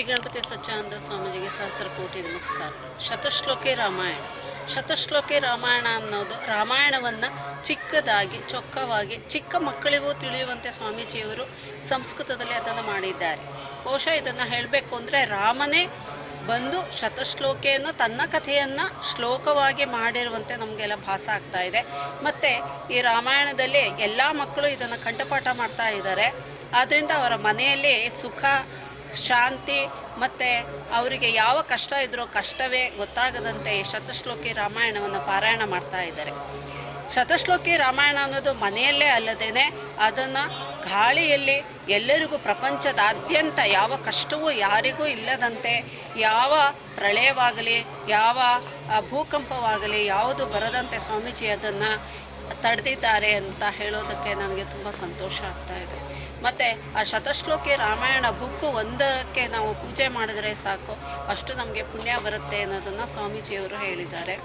ಗಣಪತಿ ಸಚ್ಚಿದಾನಂದ ಸ್ವಾಮೀಜಿಗೆ ಸಹಸ್ರ ಕೋಟಿ ನಮಸ್ಕಾರ. ಶತಶ್ಲೋಕಿ ರಾಮಾಯಣ. ಶತಶ್ಲೋಕಿ ರಾಮಾಯಣ ಅನ್ನೋದು ರಾಮಾಯಣವನ್ನು ಚಿಕ್ಕದಾಗಿ ಚೊಕ್ಕವಾಗಿ ಚಿಕ್ಕ ಮಕ್ಕಳಿಗೂ ತಿಳಿಯುವಂತೆ ಸ್ವಾಮೀಜಿಯವರು ಸಂಸ್ಕೃತದಲ್ಲಿ ಅದನ್ನು ಮಾಡಿದ್ದಾರೆ. ಬಹುಶಃ ಇದನ್ನು ಹೇಳಬೇಕು ಅಂದರೆ ರಾಮನೇ ಬಂದು ಶತಶ್ಲೋಕಿಯನ್ನು ತನ್ನ ಕಥೆಯನ್ನು ಶ್ಲೋಕವಾಗಿ ಮಾಡಿರುವಂತೆ ನಮಗೆಲ್ಲ ಭಾಸ ಆಗ್ತಾ ಇದೆ. ಮತ್ತು ಈ ರಾಮಾಯಣದಲ್ಲಿ ಎಲ್ಲ ಮಕ್ಕಳು ಇದನ್ನು ಕಂಠಪಾಠ ಮಾಡ್ತಾ ಇದ್ದಾರೆ. ಆದ್ದರಿಂದ ಅವರ ಮನೆಯಲ್ಲಿ ಸುಖ ಶಾಂತಿ ಮತ್ತು ಅವರಿಗೆ ಯಾವ ಕಷ್ಟ ಇದ್ರೂ ಕಷ್ಟವೇ ಗೊತ್ತಾಗದಂತೆ ಶತಶ್ಲೋಕಿ ರಾಮಾಯಣವನ್ನು ಪಾರಾಯಣ ಮಾಡ್ತಾ ಇದ್ದಾರೆ. ಶತಶ್ಲೋಕಿ ರಾಮಾಯಣ ಅನ್ನೋದು ಮನೆಯಲ್ಲೇ ಅಲ್ಲದೇ ಅದನ್ನು ಗಾಳಿಯಲ್ಲಿ ಎಲ್ಲರಿಗೂ ಪ್ರಪಂಚದಾದ್ಯಂತ ಯಾವ ಕಷ್ಟವೂ ಯಾರಿಗೂ ಇಲ್ಲದಂತೆ, ಯಾವ ಪ್ರಳಯವಾಗಲಿ ಯಾವ ಭೂಕಂಪವಾಗಲಿ ಯಾವುದು ಬರದಂತೆ ಸ್ವಾಮೀಜಿ ಅದನ್ನು ತಡೆದಿದ್ದಾರೆ ಅಂತ ಹೇಳೋದಕ್ಕೆ ನನಗೆ ತುಂಬ ಸಂತೋಷ ಆಗ್ತಾ ಇದೆ. ಮತ್ತು ಆ ಶತಶ್ಲೋಕಿ ರಾಮಾಯಣ ಬುಕ್ಕು ಒಂದಕ್ಕೆ ನಾವು ಪೂಜೆ ಮಾಡಿದರೆ ಸಾಕು, ಅಷ್ಟು ನಮಗೆ ಪುಣ್ಯ ಬರುತ್ತೆ ಅನ್ನೋದನ್ನು ಸ್ವಾಮೀಜಿಯವರು ಹೇಳಿದ್ದಾರೆ.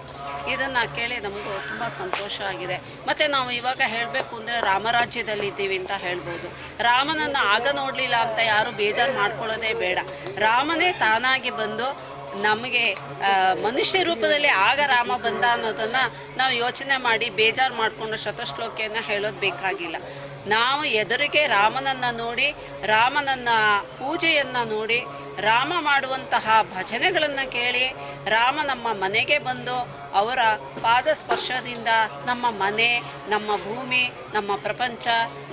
ಇದನ್ನು ಕೇಳಿ ನಮಗೂ ತುಂಬ ಸಂತೋಷ ಆಗಿದೆ. ಮತ್ತು ನಾವು ಇವಾಗ ಹೇಳಬೇಕು ಅಂದರೆ ರಾಮರಾಜ್ಯದಲ್ಲಿದ್ದೀವಿ ಅಂತ ಹೇಳ್ಬೋದು. ರಾಮನನ್ನು ಆಗ ನೋಡಲಿಲ್ಲ ಅಂತ ಯಾರೂ ಬೇಜಾರು ಮಾಡ್ಕೊಳ್ಳೋದೇ ಬೇಡ. ರಾಮನೇ ತಾನಾಗಿ ಬಂದು ನಮಗೆ ಮನುಷ್ಯ ರೂಪದಲ್ಲಿ ಆಗ ರಾಮ ಬಂದ ಅನ್ನೋದನ್ನು ನಾವು ಯೋಚನೆ ಮಾಡಿ ಬೇಜಾರು ಮಾಡಿಕೊಂಡು ಶತಶ್ಲೋಕಿಯನ್ನು ಹೇಳೋದು ಬೇಕಾಗಿಲ್ಲ. ನಾವು ಎದುರಿಗೆ ರಾಮನನ್ನು ನೋಡಿ, ರಾಮನನ್ನ ಪೂಜೆಯನ್ನು ನೋಡಿ, ರಾಮ ಮಾಡುವಂತಹ ಭಜನೆಗಳನ್ನು ಕೇಳಿ, ರಾಮ ನಮ್ಮ ಮನೆಗೆ ಬಂದು ಅವರ ಪಾದ ಸ್ಪರ್ಶದಿಂದ ನಮ್ಮ ಮನೆ, ನಮ್ಮ ಭೂಮಿ, ನಮ್ಮ ಪ್ರಪಂಚ,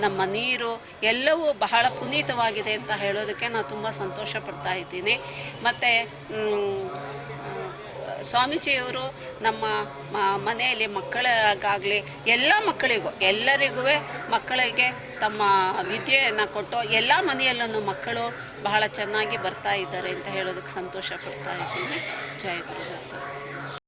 ನಮ್ಮ ನೀರು ಎಲ್ಲವೂ ಬಹಳ ಪುನೀತವಾಗಿದೆ ಅಂತ ಹೇಳೋದಕ್ಕೆ ನಾನು ತುಂಬ ಸಂತೋಷ ಪಡ್ತಾ ಇದ್ದೀನಿ. ಮತ್ತು ಸ್ವಾಮೀಜಿಯವರು ನಮ್ಮ ಮನೆಯಲ್ಲಿ ಮಕ್ಕಳಿಗಾಗಲಿ ಎಲ್ಲ ಮಕ್ಕಳಿಗೂ ಎಲ್ಲರಿಗೂ ಮಕ್ಕಳಿಗೆ ತಮ್ಮ ವಿದ್ಯೆಯನ್ನು ಕೊಟ್ಟು ಎಲ್ಲ ಮನೆಯಲ್ಲೂ ಮಕ್ಕಳು ಬಹಳ ಚೆನ್ನಾಗಿ ಬರ್ತಾ ಇದ್ದಾರೆ ಅಂತ ಹೇಳೋದಕ್ಕೆ ಸಂತೋಷ ಪಡ್ತಾ ಇದ್ದೀನಿ. ಜಯ ಗುರು.